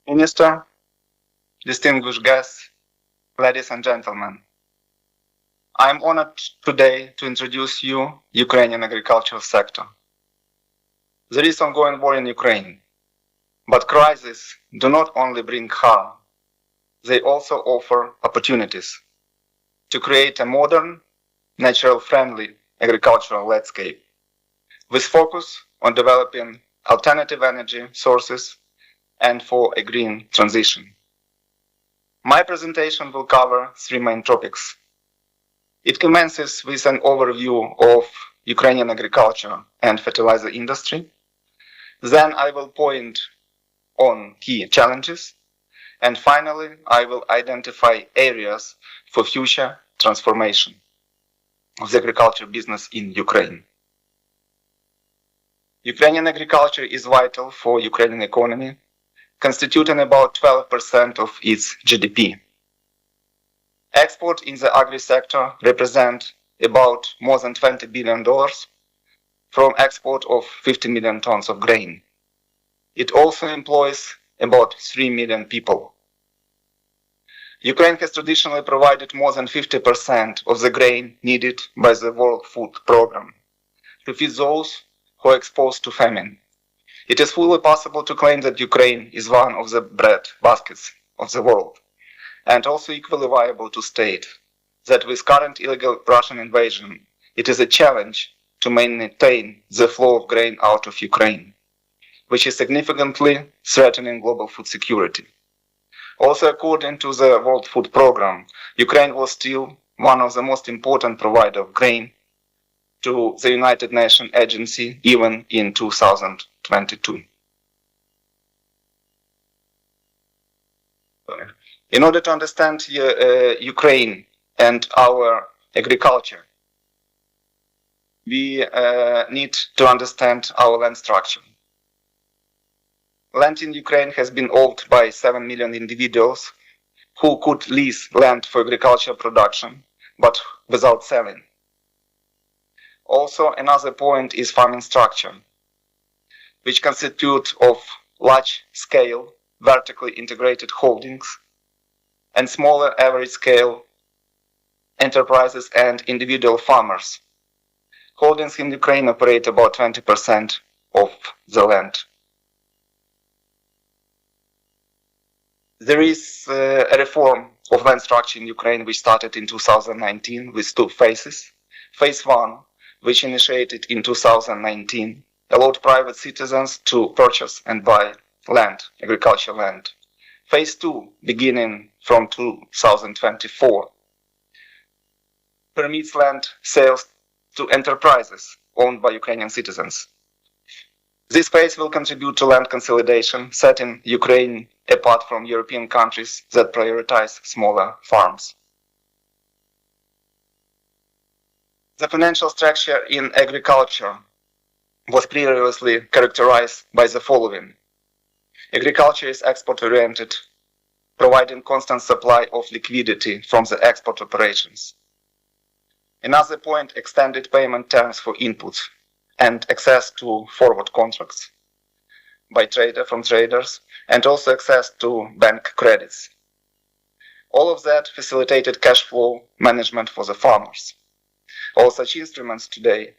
Minister, distinguished guests, ladies and gentlemen, I am honored today to introduce you Ukrainian agricultural sector. There is ongoing war in Ukraine, but crises do not only bring harm, they also offer opportunities to create a modern, natural-friendly agricultural landscape with focus on developing alternative energy sources and for a green transition. My presentation will cover three main topics. It commences with an overview of Ukrainian agriculture and fertilizer industry. Then I will point on key challenges. And finally, I will identify areas for future transformation of the agriculture business in Ukraine. Ukrainian agriculture is vital for Ukrainian economy, constituting about 12% of its GDP. Export in the agri-sector represent about more than $20 billion from export of 50 million tons of grain. It also employs about 3 million people. Ukraine has traditionally provided more than 50% of the grain needed by the World Food Programme to feed those who are exposed to famine. It is fully possible to claim that Ukraine is one of the bread baskets of the world, and also equally viable to state that with current illegal Russian invasion, it is a challenge to maintain the flow of grain out of Ukraine, which is significantly threatening global food security. Also, according to the World Food Programme, Ukraine was still one of the most important providers of grain to the United Nations Agency even in 2022. In order to understand Ukraine and our agriculture, we need to understand our land structure. Land in Ukraine has been owned by 7 million individuals who could lease land for agricultural production, but without selling. Also, another point is farming structure, which constitute of large-scale, vertically integrated holdings and smaller average-scale enterprises and individual farmers. Holdings in Ukraine operate about 20% of the land. There is a reform of land structure in Ukraine which started in 2019 with two phases. Phase 1, which initiated in 2019, allowed private citizens to purchase and buy land, agricultural land. Phase 2, beginning from 2024, permits land sales to enterprises owned by Ukrainian citizens. This phase will contribute to land consolidation, setting Ukraine apart from European countries that prioritize smaller farms. The financial structure in agriculture was previously characterized by the following. Agriculture is export-oriented, providing constant supply of liquidity from the export operations. Another point, extended payment terms for inputs and access to forward contracts from traders, and also access to bank credits. All of that facilitated cash flow management for the farmers. All such instruments today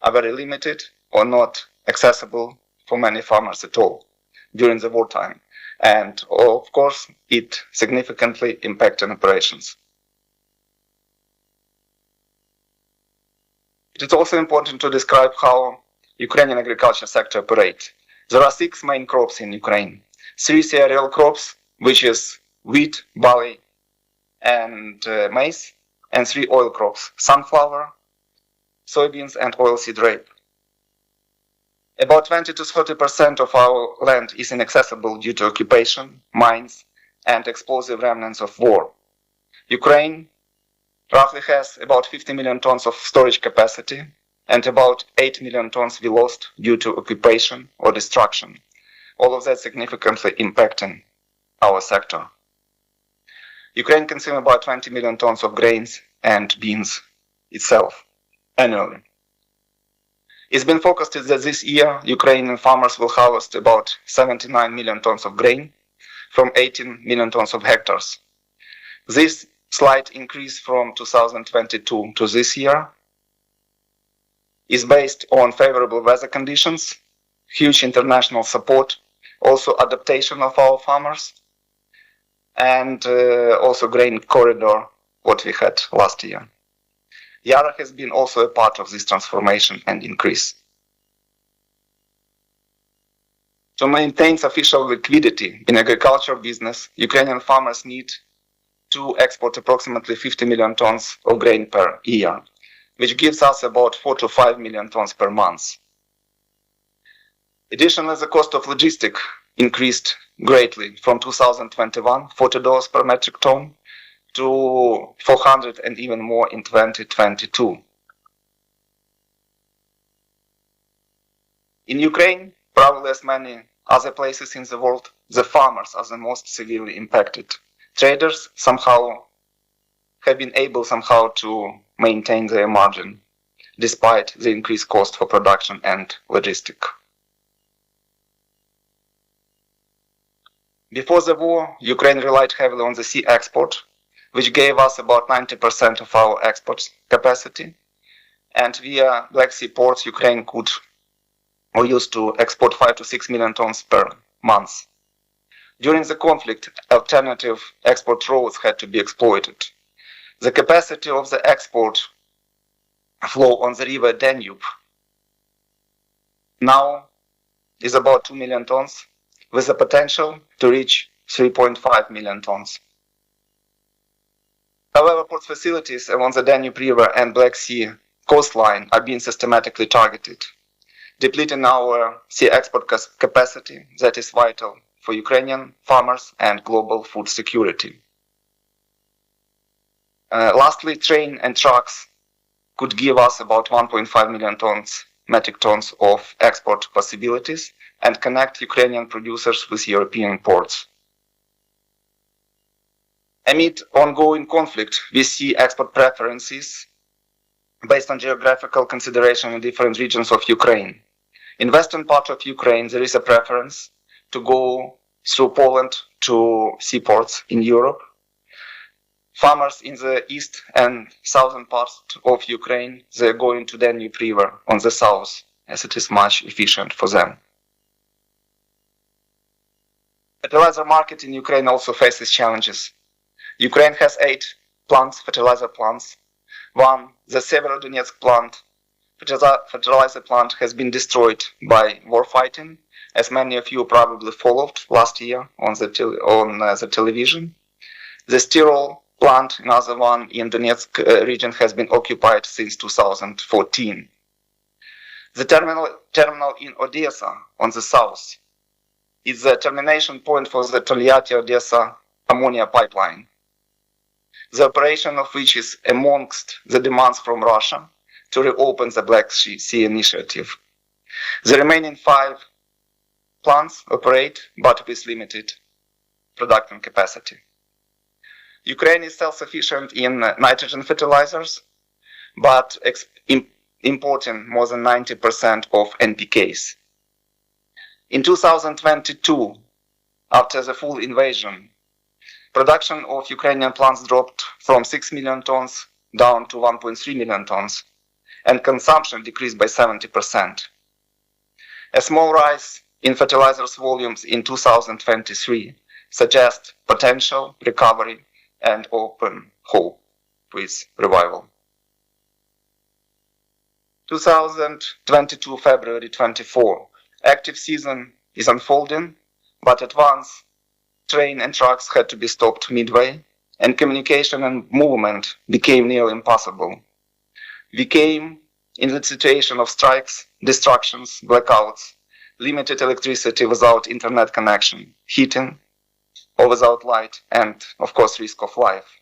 are very limited or not accessible for many farmers at all during the wartime, and of course it significantly impacted operations. It is also important to describe how Ukrainian agriculture sector operates. There are 6 main crops in Ukraine. 3 cereal crops, which is wheat, barley, and maize, and 3 oil crops, sunflower, soybeans, and oilseed rape. About 20 to 30% of our land is inaccessible due to occupation, mines, and explosive remnants of war. Ukraine roughly has about 50 million tons of storage capacity, and about 8 million tons we lost due to occupation or destruction. All of that significantly impacting our sector. Ukraine consumes about 20 million tons of grains and beans itself annually. It's been forecasted that this year Ukrainian farmers will harvest about 79 million tons of grain, from 18 million tons of hectares. This slight increase from 2022 to this year is based on favorable weather conditions, huge international support, also adaptation of our farmers, and also grain corridor, what we had last year. Yara has been also a part of this transformation and increase. To maintain sufficient liquidity in agriculture business, Ukrainian farmers need to export approximately 50 million tons of grain per year, which gives us about 4 to 5 million tons per month. Additionally, the cost of logistics increased greatly from 2021, $40 per metric ton, to 400 and even more in 2022. In Ukraine, probably as many other places in the world, the farmers are the most severely impacted. Traders have been able somehow to maintain their margin despite the increased cost for production and logistics. Before the war, Ukraine relied heavily on the sea export, which gave us about 90% of our export capacity. And via Black Sea ports, Ukraine could or used to export 5 to 6 million tons per month. During the conflict, alternative export routes had to be exploited. The capacity of the export flow on the river Danube now is about 2 million tons, with the potential to reach 3.5 million tons. However, port facilities along the Danube River and Black Sea coastline are being systematically targeted, depleting our sea export capacity that is vital for Ukrainian farmers and global food security. Lastly, train and trucks could give us about 1.5 million metric tons of export possibilities and connect Ukrainian producers with European ports. Amid ongoing conflict, we see export preferences based on geographical consideration in different regions of Ukraine. In western part of Ukraine, there is a preference to go through Poland to seaports in Europe. Farmers in the east and southern parts of Ukraine, they're going to Danube River on the south, as it is much efficient for them. Fertilizer market in Ukraine also faces challenges. Ukraine has 8 fertilizer plants. One, the Severodonetsk plant, fertilizer plant, has been destroyed by war fighting, as many of you probably followed last year on the television. The Stirol plant, another one in Donetsk region, has been occupied since 2014. The terminal in Odessa on the south is the termination point for the Tolyatti-Odessa ammonia pipeline, the operation of which is amongst the demands from Russia to reopen the Black Sea initiative. The remaining 5 plants operate, but with limited production capacity. Ukraine is self-sufficient in nitrogen fertilizers, but importing more than 90% of NPKs. In 2022, after the full invasion, production of Ukrainian plants dropped from 6 million tons down to 1.3 million tons, and consumption decreased by 70%. A small rise in fertilizers volumes in 2023 suggests potential recovery and open hope with revival. 2022 February 24, active season is unfolding, but at once train and trucks had to be stopped midway, and communication and movement became nearly impossible. We came in the situation of strikes, destructions, blackouts, limited electricity without internet connection, heating, or without light, and of course risk of life.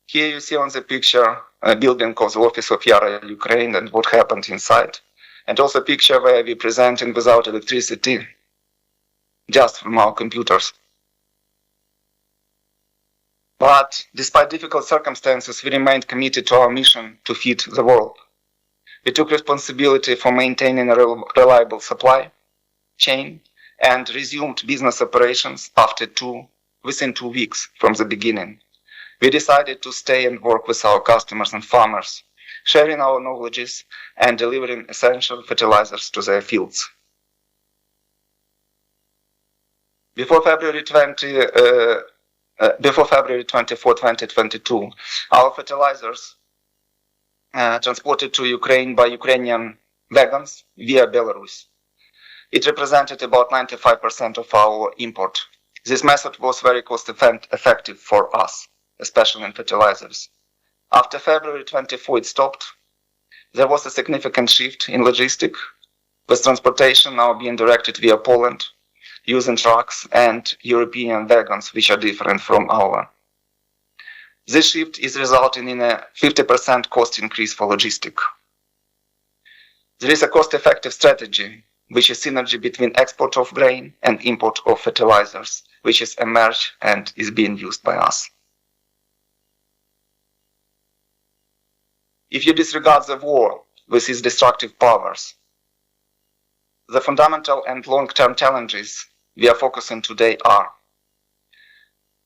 Here you see on the picture a building of the office of Yara Ukraine and what happened inside, and also a picture where we presenting without electricity, just from our computers. But despite difficult circumstances, we remained committed to our mission to feed the world. We took responsibility for maintaining a reliable supply chain and resumed business operations within 2 weeks from the beginning. We decided to stay and work with our customers and farmers, sharing our knowledges and delivering essential fertilizers to their fields. Before February 24, 2022, our fertilizers transported to Ukraine by Ukrainian wagons via Belarus. It represented about 95% of our import. This method was very cost-effective for us, especially in fertilizers. After February 24, it stopped. There was a significant shift in logistics, with transportation now being directed via Poland, using trucks and European wagons, which are different from our. This shift is resulting in a 50% cost increase for logistics. There is a cost-effective strategy, which is synergy between export of grain and import of fertilizers, which is emerged and is being used by us. If you disregard the war with its destructive powers, the fundamental and long-term challenges we are focusing today are: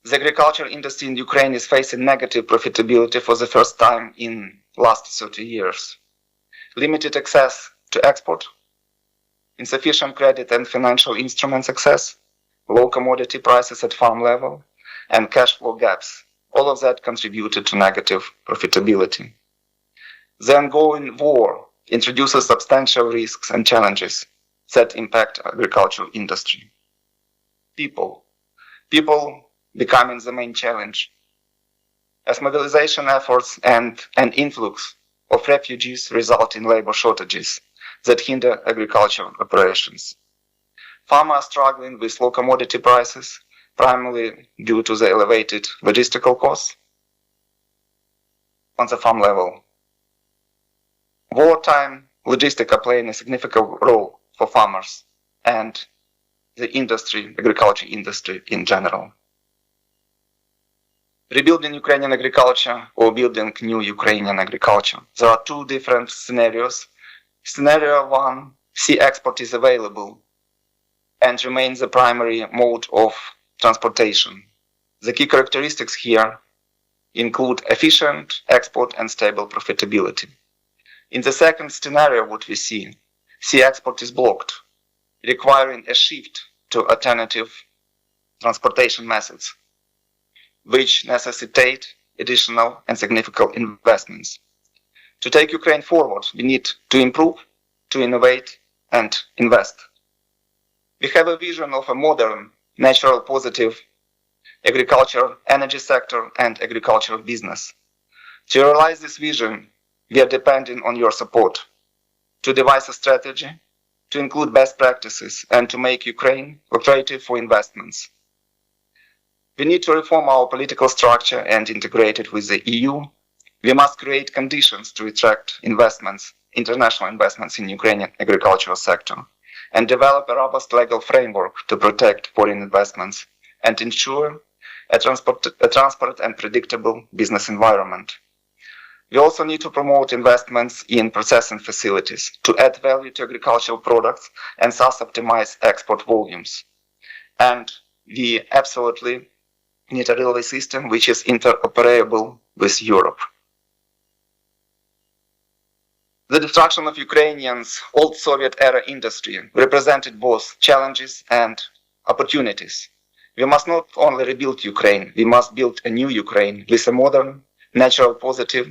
the agriculture industry in Ukraine is facing negative profitability for the first time in last 30 years. Limited access to export, insufficient credit and financial instruments access, low commodity prices at farm level, and cash flow gaps. All of that contributed to negative profitability. The ongoing war introduces substantial risks and challenges that impact agricultural industry. People becoming the main challenge, as mobilization efforts and an influx of refugees result in labor shortages that hinder agricultural operations. Farmers are struggling with low commodity prices, primarily due to the elevated logistical costs on the farm level. Wartime logistics are playing a significant role for farmers and the industry, agriculture industry in general. Rebuilding Ukrainian agriculture or building new Ukrainian agriculture. There are two different scenarios. Scenario one, sea export is available and remains the primary mode of transportation. The key characteristics here include efficient export and stable profitability. In the second scenario, what we see, sea export is blocked, requiring a shift to alternative transportation methods, which necessitate additional and significant investments. To take Ukraine forward, we need to improve, to innovate, and invest. We have a vision of a modern, natural, positive agriculture, energy sector, and agricultural business. To realize this vision, we are depending on your support to devise a strategy, to include best practices, and to make Ukraine lucrative for investments. We need to reform our political structure and integrate it with the EU. We must create conditions to attract investments, international investments in Ukrainian agricultural sector, and develop a robust legal framework to protect foreign investments and ensure a transparent and predictable business environment. We also need to promote investments in processing facilities to add value to agricultural products and thus optimize export volumes. And we absolutely need a railway system which is interoperable with Europe. The destruction of Ukrainians' old Soviet-era industry represented both challenges and opportunities. We must not only rebuild Ukraine, we must build a new Ukraine with a modern, natural, positive,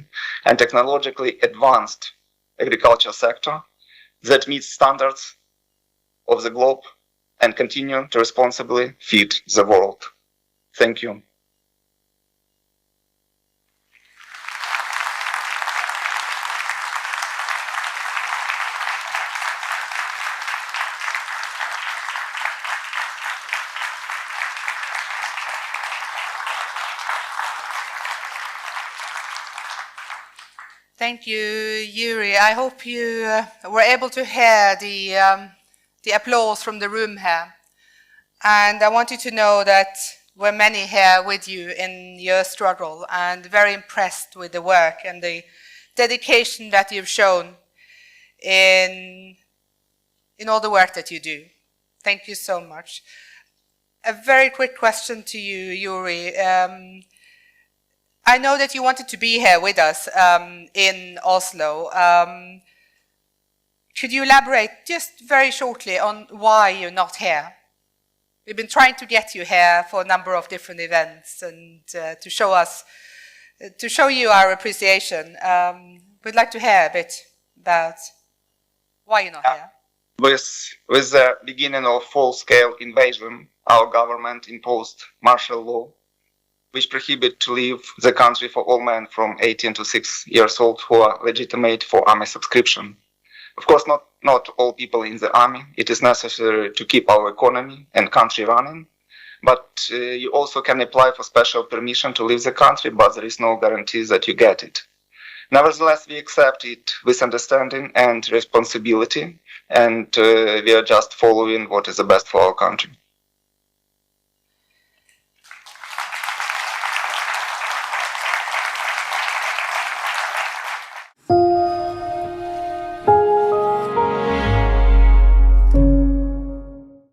and technologically advanced agriculture sector that meets standards of the globe and continue to responsibly feed the world. Thank you. Thank you, Yurii. I hope you were able to hear the applause from the room here. And I want you to know that we're many here with you in your struggle and very impressed with the work and the dedication that you've shown in all the work that you do. Thank you so much. A very quick question to you, Yurii. I know that you wanted to be here with us in Oslo. Could you elaborate just very shortly on why you're not here? We've been trying to get you here for a number of different events and to show you our appreciation. We'd like to hear a bit about why you're not here. With the beginning of full-scale invasion, our government imposed martial law, which prohibits to leave the country for all men from 18 to 6 years old who are legitimate for army subscription. Of course, not all people in the army. It is necessary to keep our economy and country running, but you also can apply for special permission to leave the country, but there is no guarantee that you get it. Nevertheless, we accept it with understanding and responsibility, and we are just following what is the best for our country.